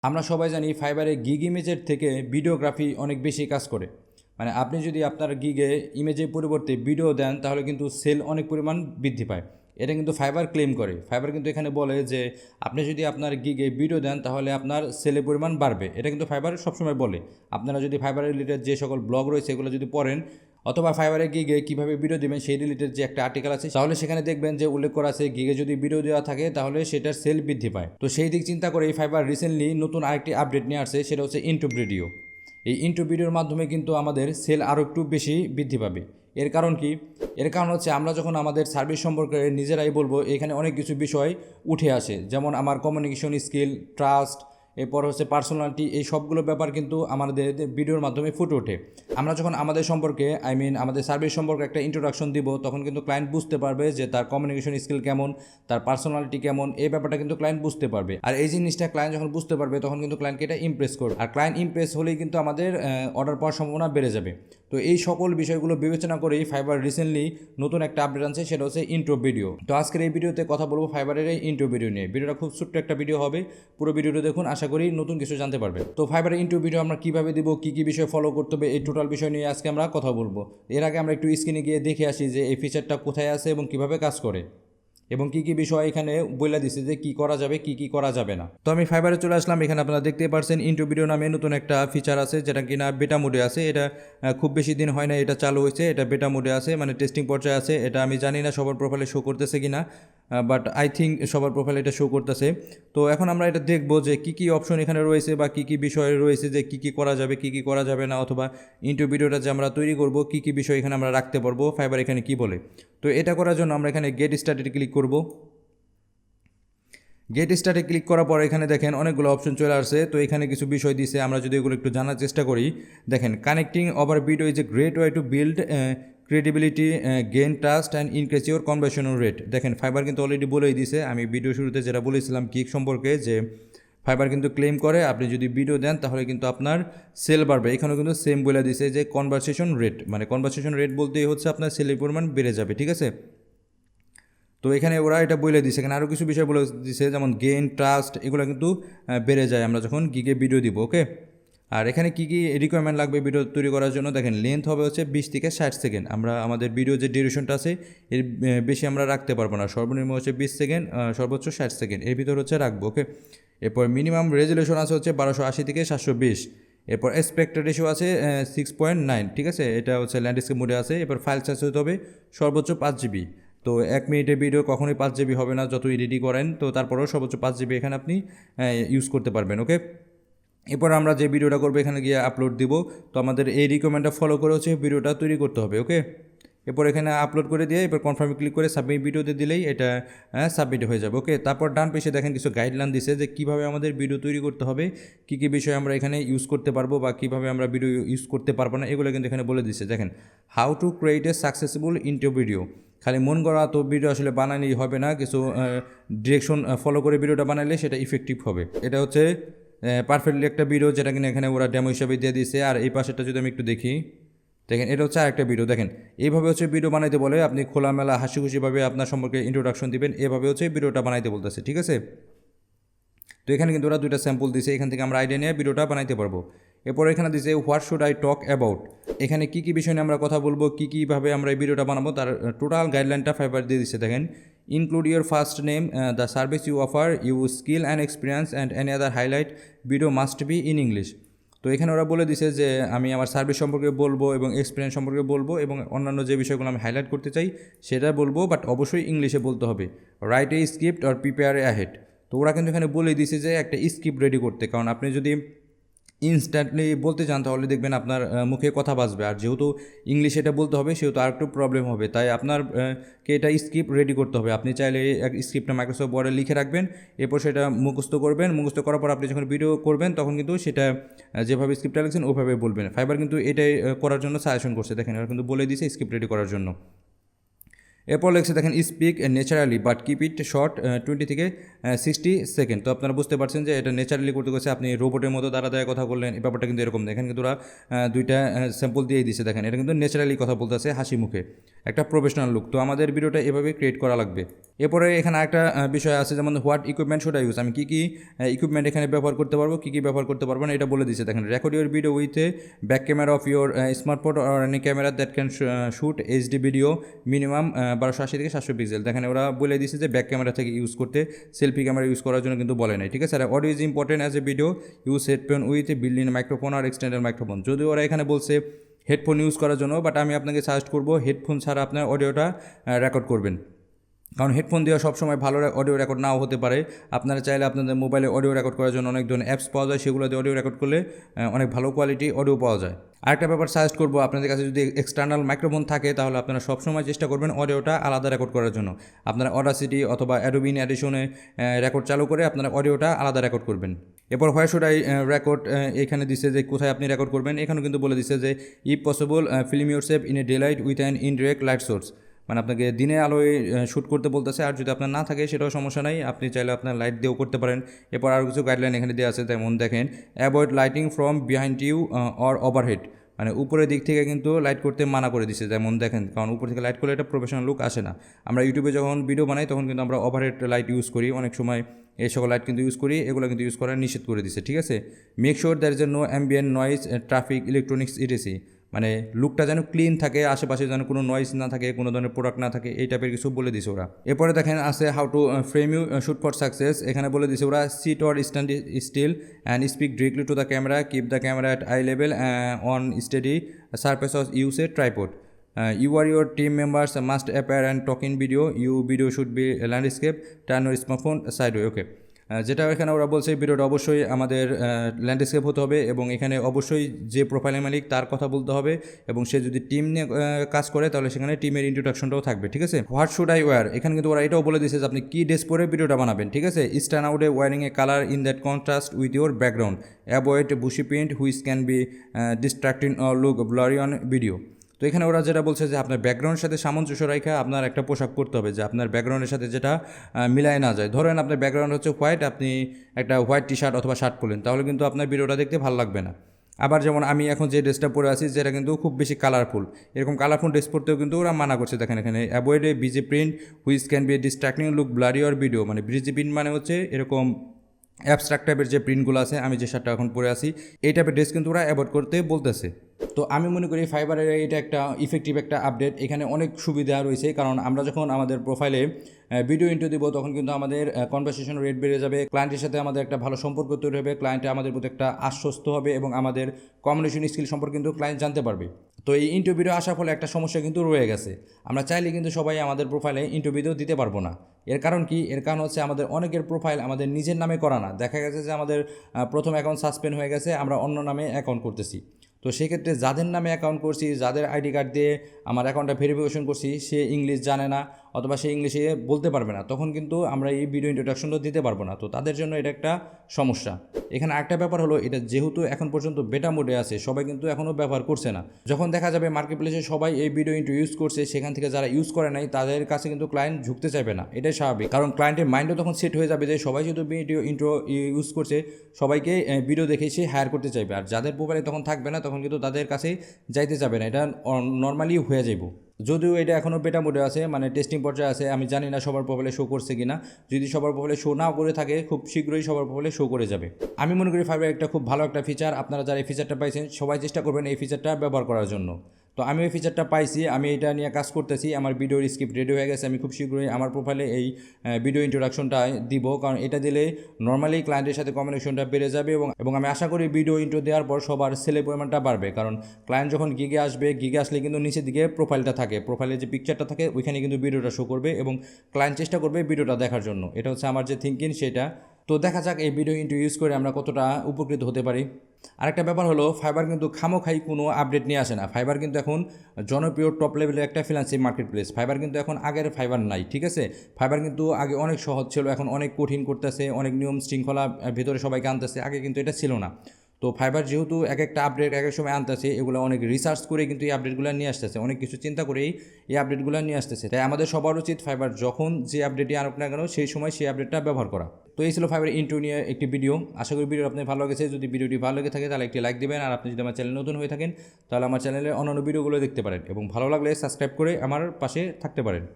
আমরা সবাই জানি ফাইবারে গিগ ইমেজের থেকে ভিডিওগ্রাফি অনেক বেশি কাজ করে। মানে আপনি যদি আপনার গিগে ইমেজের পরিবর্তে ভিডিও দেন তাহলে কিন্তু সেল অনেক পরিমাণ বৃদ্ধি পায়। এটা কিন্তু ফাইবার ক্লেম করে। ফাইবার কিন্তু এখানে বলে যে আপনি যদি আপনার গিগে ভিডিও দেন তাহলে আপনার সেলের পরিমাণ বাড়বে। এটা কিন্তু ফাইবার সবসময় বলে। আপনারা যদি ফাইবার রিলেটেড যে সকল ব্লগ রয়েছে এগুলো যদি পড়েন অথবা ফাইবারে গিগে কীভাবে ভিডিও দেবেন সেই রিলেটেড যে একটা আর্টিকেল আছে তাহলে সেখানে দেখবেন যে উল্লেখ করা আছে গিগে যদি ভিডিও দেওয়া থাকে তাহলে সেটার সেল বৃদ্ধি পায়। তো সেই দিক চিন্তা করে এই ফাইবার রিসেন্টলি নতুন আরেকটি আপডেট নিয়ে আসছে, সেটা হচ্ছে ইনটু ভিডিও। এই ইনটু ভিডিওর মাধ্যমে কিন্তু আমাদের সেল আরও একটু বেশি বৃদ্ধি পাবে। এর কারণ কি? এর কারণ হচ্ছে আমরা যখন আমাদের সার্ভিস সম্পর্কে নিজেরাই বলবো এখানে অনেক কিছু বিষয় উঠে আসে, যেমন আমার কমিউনিকেশন স্কিল, ট্রাস্ট, এরপর হচ্ছে পার্সোনালিটি, এই সবগুলো ব্যাপার কিন্তু আমাদের ভিডিওর মাধ্যমে ফুটে ওঠে। আমরা যখন আমাদের সম্পর্কে আমাদের সার্ভিস সম্পর্কে একটা ইন্ট্রোডাকশন দিব তখন কিন্তু ক্লায়েন্ট বুঝতে পারবে যে তার কমিউনিকেশন স্কিল কেমন, তার পার্সোনালিটি কেমন, এই ব্যাপারটা কিন্তু ক্লায়েন্ট বুঝতে পারবে। আর এই জিনিসটা ক্লায়েন্ট যখন বুঝতে পারবে তখন কিন্তু ক্লায়েন্টকে এটা ইমপ্রেস করবে, আর ক্লায়েন্ট ইমপ্রেস হলেই কিন্তু আমাদের অর্ডার পাওয়ার সম্ভাবনা বেড়ে যাবে। তো এই সকল বিষয়গুলো বিবেচনা করেই ফাইবার রিসেন্টলি নতুন একটা আপডেট আনছে, সেটা হচ্ছে ইন্ট্রো ভিডিও। তো আজকের এই ভিডিওতে কথা বলবো ফাইবারের এই ইন্ট্রো ভিডিও নিয়ে। ভিডিওটা খুব ছোট্ট একটা ভিডিও হবে, পুরো ভিডিওটা দেখুন, আশা করি নতুন কিছু জানতে পারবেন। তো ফাইবারের ইন্ট্রো ভিডিও আমরা কীভাবে দিব, কী কী বিষয় ফলো করতে হবে, এই টোটাল বিষয় নিয়ে আজকে আমরা কথা বলবো। এর আগে আমরা একটু স্ক্রিনে গিয়ে দেখে আসি যে এই ফিচারটা কোথায় আছে এবং কীভাবে কাজ করে এবং কী কী বিষয় এখানে বলে দিছে যে কী করা যাবে কী কী করা যাবে না। তো আমি ফাইবারে চলে আসলাম। এখানে আপনারা দেখতেই পারছেন ইন্টু ভিডিও নামে নতুন একটা ফিচার আছে, যেটা কিনা বেটা মোডে আছে। এটা খুব বেশি দিন হয় না এটা চালু হয়েছে, এটা বেটা মোডে আছে, মানে টেস্টিং পর্যায়ে আছে। এটা আমি জানি না সবার প্রোফাইলে শো করতেছে কি না, বাট আই থিঙ্ক সবার প্রোফাইলে এটা শো করতেছে। তো এখন আমরা এটা দেখবো যে কী কী অপশন এখানে রয়েছে বা কী কী বিষয় রয়েছে, যে কী কী করা যাবে কী কী করা যাবে না, অথবা ইন্টু ভিডিওটা যে আমরা তৈরি করব কী কী বিষয় এখানে আমরা রাখতে পারবো, ফাইবার এখানে কী বলে। তো এটা করার জন্য আমরা এখানে গেট স্টার্টেড ক্লিক করব। গেট স্টার্টে ক্লিক করার পর এখানে দেখেন অনেকগুলো অপশন চলে আসছে। তো এখানে কিছু বিষয় দিছে, আমরা যদি এগুলো একটু জানার চেষ্টা করি। দেখেন, connecting over video is a great way to build credibility, gain trust and increase your conversion rate. দেখেন, ফাইবার কিন্তু অলরেডি বলেই দিছে, আমি ভিডিও শুরুতে যেটা বলেছিলাম গিগ সম্পর্কে, যে ফাইবার কিন্তু ক্লেম করে আপনি যদি ভিডিও দেন তাহলে কিন্তু আপনার সেল বাড়বে। এখানেও কিন্তু সেম বলে দিছে যে কনভার্সেশন রেট, মানে কনভার্সেশন রেট বলতেই হচ্ছে আপনার সেলের পরিমাণ বেড়ে যাবে, ঠিক আছে। তো এখানে ওরা এটা বলে দিছে, এখানে আরও কিছু বিষয় বলে দিছে, যেমন গেইন ট্রাস্ট, এগুলো কিন্তু বেড়ে যায় আমরা যখন গিগে ভিডিও দিব, ওকে। আর এখানে কী কী রিকোয়ারমেন্ট লাগবে ভিডিও তৈরি করার জন্য, দেখেন লেন্থ হবে হচ্ছে 20 থেকে 60 সেকেন্ড। আমরা আমাদের ভিডিও যে ডিউরেশনটা আছে এর বেশি আমরা রাখতে পারবো না, সর্বনিম্ন হচ্ছে 20 সেকেন্ড, সর্বোচ্চ 60 সেকেন্ড, এর ভিতর হচ্ছে রাখবো, ওকে। এরপর মিনিমাম রেজলিউশন আছে হচ্ছে 1280 থেকে 720। এরপর অ্যাসপেক্ট রেশিও আছে 6.9, ঠিক আছে, এটা হচ্ছে ল্যান্ডস্কেপ মোডে আছে। এরপর ফাইল সাইজ হতে হবে সর্বোচ্চ 5 জিবি। তো 1 মিনিটের ভিডিও কখনোই 5 জিবি হবে না, যত এডিটই করেন। তো তারপরেও সর্বোচ্চ 5 জিবি এখানে আপনি ইউজ করতে পারবেন, ওকে। এরপর আমরা যে ভিডিওটা করবো এখানে গিয়ে আপলোড দিব। তো আমাদের এই রিকমেন্ডটা ফলো করে হচ্ছে ভিডিওটা তৈরি করতে হবে, ওকে। এরপর এখানে আপলোড করে দিয়ে এরপর কনফার্মে ক্লিক করে সাবমিট ভিডিওতে দিলেই এটা সাবমিট হয়ে যাবে, ওকে। তারপর ডান পেশে দেখেন কিছু গাইডলাইন দিছে যে কীভাবে আমাদের ভিডিও তৈরি করতে হবে, কী কী বিষয় আমরা এখানে ইউজ করতে পারবো বা কীভাবে আমরা ভিডিও ইউজ করতে পারবো না, এগুলো কিন্তু এখানে বলে দিচ্ছে। দেখেন, how to create a successful intro video. খালি মন করা তো ভিডিও আসলে বানালেই হবে না, কিছু ডিরেকশন ফলো করে ভিডিওটা বানালে সেটা ইফেক্টিভ হবে। এটা হচ্ছে পারফেক্টলি একটা ভিডিও, যেটা কিনা এখানে ওরা ডেমো হিসাবে দিয়ে দিয়েছে। আর এই পাশেটা যদি আমি একটু দেখি, দেখেন এটা হচ্ছে আরেকটা ভিডিও। দেখেন, এইভাবে হচ্ছে ভিডিও বানাইতে বলে, আপনি খোলামেলা হাসি খুশিভাবে আপনার সম্পর্কে ইন্ট্রোডাকশন দিবেন, এভাবে হচ্ছে ভিডিওটা বানাইতে বলতেছে, ঠিক আছে। তো এখানে কিন্তু ওরা দুইটা স্যাম্পল দিছে, এখান থেকে আমরা আইডিয়া নিয়ে ভিডিওটা বানাইতে পারবো। এরপর এখানে দিছে what should I talk about. এখানে কী কী বিষয় নিয়ে আমরা কথা বলবো, কীভাবে আমরা এই ভিডিওটা বানাবো, তার টোটাল গাইডলাইনটা ফাইবার দিয়ে দিচ্ছে। দেখেন, include your first name, the service you offer, you skill and experience and any other highlight, video must be in English. তো এখানে ওরা বলে দিছে যে আমি আমার সার্ভিস সম্পর্কে বলবো এবং এক্সপিরিয়েন্স সম্পর্কে বলবো এবং অন্যান্য যে বিষয়গুলো আমি হাইলাইট করতে চাই সেটা বলবো, বাট অবশ্যই ইংলিশে বলতে হবে। Write a script or prepare a head. তো ওরা কিন্তু এখানে বলে দিছে যে একটা স্ক্রিপ্ট রেডি করতে, কারণ আপনি যদি ইনস্ট্যান্টলি বলতে চান তাহলে দেখবেন আপনার মুখে কথা বাজবে, আর যেহেতু ইংলিশে এটা বলতে হবে সেহেতু আর একটু প্রবলেম হবে। তাই আপনারকে এটা স্ক্রিপ্ট রেডি করতে হবে। আপনি চাইলে এক স্ক্রিপ্টটা মাইক্রোসফট ওয়ার্ডে লিখে রাখবেন, এরপর সেটা মুখস্থ করবেন। মুখস্থ করার পর আপনি যখন ভিডিও করবেন তখন কিন্তু সেটা যেভাবে স্ক্রিপ্টটা লিখছেন ওইভাবে বলবেন। ফাইবার কিন্তু এটাই করার জন্য সাজেশন করছে, দেখেন এরা কিন্তু বলে দিয়েছে স্ক্রিপ্ট রেডি করার জন্য। এরপর লেগেছে দেখেন speak naturally but keep it short 20 থেকে 60 সেকেন্ড। তো আপনারা বুঝতে পারছেন যে এটা ন্যাচারালি করতে গেছে, আপনি রোবটের মতো দাঁড়ায় কথা বললেন, এই ব্যাপারটা কিন্তু এরকম দেখেন, কিন্তু ওরা দুইটা স্যাম্পল দিয়ে দিচ্ছে দেখেন, এটা কিন্তু ন্যাচারালি কথা বলতেছে হাসি মুখে, একটা প্রফেশনাল লুক। তো আমাদের ভিডিওটা এভাবে ক্রিয়েট করা লাগবে। এরপরে এখানে একটা বিষয় আছে, যেমন what equipment should I use, আমি কী কী ইকুইপমেন্ট এখানে ব্যবহার করতে পারবো, কী কী ব্যবহার করতে পারবো না এটা বলে দিচ্ছে দেখেন। Record your video with a back camera of your smartphone or any camera that can shoot HD video minimum 1280 থেকে 700 পিক্সেল। দেখেন ওরা বলে দিচ্ছে যে ব্যাক ক্যামেরা থেকে ইউজ করতে, সেলফি ক্যামেরা ইউজ করার জন্য কিন্তু বলে নাই, ঠিক আছে। আর audio is important as a video use headphone with a built in microphone আর এক্সটেন্ডেড মাইক্রোফোন। যদিও ওরা এখানে বলছে হেডফোন ইউজ করার জন্য, বাট আমি আপনাকে সাজেস্ট করবো হেডফোন ছাড়া আপনার অডিওটা রেকর্ড করবেন, কারণ হেডফোন দেওয়া সবসময় ভালো অডিও রেকর্ড নাও হতে পারে। আপনারা চাইলে আপনাদের মোবাইলে অডিও রেকর্ড করার জন্য অনেক ধরনের অ্যাপস পাওয়া যায়, সেগুলো দিয়ে অডিও রেকর্ড করলে অনেক ভালো কোয়ালিটি অডিও পাওয়া যায়। আরেকটা ব্যাপার সাজেস্ট করবো, আপনাদের কাছে যদি এক্সটার্নাল মাইক্রোফোন থাকে তাহলে আপনারা সবসময় চেষ্টা করবেন অডিওটা আলাদা রেকর্ড করার জন্য। আপনারা অডাসিটি অথবা অ্যাডোবি অ্যাডিশনে রেকর্ড চালু করে আপনারা অডিওটা আলাদা রেকর্ড করবেন। এরপর হোয়ার শুড আই রেকর্ড, এখানে দিচ্ছে যে কোথায় আপনি রেকর্ড করবেন, এখানেও কিন্তু বলে দিচ্ছে যে if possible film your save in a day light with an indirect light source, মানে আপনাকে দিনে আলোয় শ্যুট করতে বলতেছে, আর যদি আপনার না থাকে সেটাও সমস্যা নাই, আপনি চাইলে আপনার লাইট দিয়েও করতে পারেন। এরপর আরও কিছু গাইডলাইন এখানে দেওয়া আছে, তেমন দেখেন avoid lighting from behind you or overhead, মানে উপরের দিক থেকে কিন্তু লাইট করতে মানা করে দিচ্ছে, যেমন দেখেন, কারণ উপর থেকে লাইট করলে এটা প্রফেশনাল লুক আসে না। আমরা ইউটিউবে যখন ভিডিও বানাই তখন কিন্তু আমরা ওভারহেড লাইট ইউজ করি, অনেক সময় এই সকল লাইট কিন্তু ইউজ করি, এগুলো কিন্তু ইউজ করা নিষেধ করে দিচ্ছে, ঠিক আছে। Make sure there is no ambient noise traffic electronics ETC, মানে লুকটা যেন ক্লিন থাকে, আশেপাশে যেন কোনো নয়েজ না থাকে, কোনো ধরনের প্রোডাক্ট না থাকে, এই টাইপের কিছু বলে দিছে ওরা। এরপরে দেখেন আছে how to frame you shoot for success, এখানে বলে দিছে ওরা sit or stand still and speak directly to the camera, keep the camera at eye level on steady surface of use a tripod, you or your team members must appear and talk in video, you video should be a landscape, turn your smartphone sideways, okay। যেটা এখানে ওরা বলছে ভিডিওটা অবশ্যই আমাদের landscape হতে হবে, এবং এখানে অবশ্যই যে প্রোফাইলের মালিক তার কথা বলতে হবে, এবং সে যদি টিম নিয়ে কাজ করে তাহলে সেখানে টিমের ইন্ট্রোডাকশনটাও থাকবে, ঠিক আছে। হোয়াট শুড আই ওয়্যার, এখানে কিন্তু ওরা এটাও বলে দিয়েছে যে আপনি কী ড্রেস পরে ভিডিওটা বানাবেন, ঠিক আছে। Stand out a wearing a colour in that contrast with your background, avoid busy print which can be distracting or look blurry on video. তো এখানে ওরা যেটা বলছে যে আপনার ব্যাকগ্রাউন্ডের সাথে সামঞ্জস্য রেখে আপনার একটা পোশাক পরতে হবে, যে আপনার ব্যাকগ্রাউন্ডের সাথে যেটা মিলায় না যায়। ধরেন আপনার ব্যাকগ্রাউন্ড হচ্ছে হোয়াইট, আপনি একটা হোয়াইট টি শার্ট অথবা শার্ট পরলেন, তাহলে কিন্তু আপনার ভিডিওটা দেখতে ভালো লাগবে না। আবার যেমন আমি এখন যে ড্রেসটা পরে আছি যেটা কিন্তু খুব বেশি কালারফুল, এরকম কালারফুল ড্রেস পরতেও কিন্তু ওরা মানা করছে, দেখেন এখানে avoid A busy print which can be distracting look blurry or video, মানে বিজি প্রিন্ট মানে হচ্ছে এরকম অ্যাবস্ট্রাক্ট টাইপের যে প্রিন্টগুলো আছে, আমি যে শার্টটা এখন পরে আছি এই টাইপের ড্রেস কিন্তু ওরা অ্যাভয়েড করতে বলতেছে। তো আমি মনে করি ফাইবারের এটা একটা ইফেক্টিভ একটা আপডেট, এখানে অনেক সুবিধা রয়েছে, কারণ আমরা যখন আমাদের প্রোফাইলে ভিডিও ইন্টারভিউ দিব তখন কিন্তু আমাদের কনভারসেশন রেট বেড়ে যাবে, ক্লায়েন্টের সাথে আমাদের একটা ভালো সম্পর্ক তৈরি হবে, ক্লায়েন্টে আমাদের প্রতি একটা আশ্বস্ত হবে, এবং আমাদের কমিউনিকেশন স্কিল সম্পর্কে কিন্তু ক্লায়েন্ট জানতে পারবে। তো এই ইন্টারভিউ আসার ফলে একটা সমস্যা কিন্তু রয়ে গেছে, আমরা চাইলে কিন্তু সবাই আমাদের প্রোফাইলে ইন্টারভিউ দিতে পারবো না। এর কারণ কি? এর কারণ হচ্ছে আমাদের অনেকের প্রোফাইল আমাদের নিজের নামে করা না, দেখা গেছে যে আমাদের প্রথম অ্যাকাউন্ট সাসপেন্ড হয়ে গেছে, আমরা অন্য নামে অ্যাকাউন্ট করতেছি। তো সেক্ষেত্রে যাদের নামে অ্যাকাউন্ট করছি, যাদের আইডি কার্ড দিয়ে আমার অ্যাকাউন্টটা ভেরিফিকেশন করছি, সে ইংলিশ জানে না অথবা সে ইংলিশে বলতে পারবে না, তখন কিন্তু আমরা এই ভিডিও ইন্ট্রোডাকশনটা দিতে পারবো না। তো তাদের জন্য এটা একটা সমস্যা। এখানে একটা ব্যাপার হলো, এটা যেহেতু এখন পর্যন্ত বেটা মোডে আছে, সবাই কিন্তু এখনও ব্যবহার করছে না। যখন দেখা যাবে মার্কেট প্লেসে সবাই এই ভিডিও ইন্ট্রো ইউজ করছে, সেখান থেকে যারা ইউজ করে নাই তাদের কাছে কিন্তু ক্লায়েন্ট ঝুঁকতে চাইবে না, এটাই স্বাভাবিক। কারণ ক্লায়েন্টের মাইন্ডও তখন সেট হয়ে যাবে যে সবাই যেহেতু ভিডিও ইন্ট্রো ইউজ করছে, সবাইকে ভিডিও দেখেই সে হায়ার করতে চাইবে, আর যাদের প্রোফাইলে তখন থাকবে না তখন কিন্তু তাদের কাছে যাইতে যাবে না, এটা নর্মালি হয়ে যাব। যদিও এটা এখনও বেটা মোডে আছে, মানে টেস্টিং পর্যায়ে আছে, আমি জানি না সবার প্রোফাইলে শো করছে কিনা। যদি সবার প্রোফাইলে শো না করে থাকে, খুব শীঘ্রই সবার প্রোফাইলে শো করে যাবে। আমি মনে করি ফাইবার একটা খুব ভালো একটা ফিচার, আপনারা যারা এই ফিচারটা পাইছেন সবাই চেষ্টা করবেন এই ফিচারটা ব্যবহার করার জন্য। তো আমি ওই ফিচারটা পাইছি, আমি এটা নিয়ে কাজ করতেছি, আমার ভিডিওর স্ক্রিপ্ট রেডি হয়ে গেছে, আমি খুব শীঘ্রই আমার প্রোফাইলে এই ভিডিও ইন্ট্রোডাকশনটা দিব, কারণ এটা দিলে নর্মালি ক্লায়েন্টের সাথে কমিউনিকেশনটা বেড়ে যাবে, এবং আমি আশা করি ভিডিও ইন্ট্রো দেওয়ার পর সবার সেলের পরিমাণটা বাড়বে, কারণ ক্লায়েন্ট যখন গিগে আসবে, গিগে আসলে কিন্তু নিচের দিকে প্রোফাইলটা থাকে, প্রোফাইলে যে পিকচারটা থাকে ওইখানে কিন্তু ভিডিওটা শো করবে, এবং ক্লায়েন্ট চেষ্টা করবে ভিডিওটা দেখার জন্য। এটা হচ্ছে আমার যে থিঙ্কিং সেটা। তো দেখা যাক এই ভিডিও ইন্ট্রো ইউজ করে আমরা কতটা উপকৃত হতে পারি। আরেকটা ব্যাপার হলো, ফাইবার কিন্তু খামোখাই কোনো আপডেট নিয়ে আসে না। ফাইবার কিন্তু এখন জনপ্রিয় টপ লেভেলের একটা ফ্রিল্যান্সিং মার্কেট প্লেস। ফাইবার কিন্তু এখন আগের ফাইবার নাই, ঠিক আছে। ফাইবার কিন্তু আগে অনেক সহজ ছিল, এখন অনেক কঠিন করতেছে, অনেক নিয়ম শৃঙ্খলা ভেতরে সবাইকে আনতেছে, আগে কিন্তু এটা ছিল না। তো ফাইবার যেহেতু এক একটা আপডেট এক এক সময় আনতেছে, এগুলো অনেক রিসার্চ করে কিন্তু এই আপডেটগুলো নিয়ে আসতেছে, অনেক কিছু চিন্তা করেই এই আপডেটগুলো নিয়ে আসতেছে। তাই আমাদের সবার উচিত ফাইবার যখন যে আপডেটই আনুক না কেন সেই সময় সেই আপডেটটা ব্যবহার করা। তো এই ছিল ফাইবার ইন্ট্রো নিয়ে একটি ভিডিও। আশা করি ভিডিও আপনার ভালো লেগেছে। যদি ভিডিওটি ভালো লেগে থাকে তাহলে একটি লাইক দেবেন, আর আপনি যদি আমার চ্যানেল নতুন হয়ে থাকেন তাহলে আমার চ্যানেলের অন্যান্য ভিডিওগুলো দেখতে পারেন এবং ভালো লাগলে সাবস্ক্রাইব করে আমার পাশে থাকতে পারেন।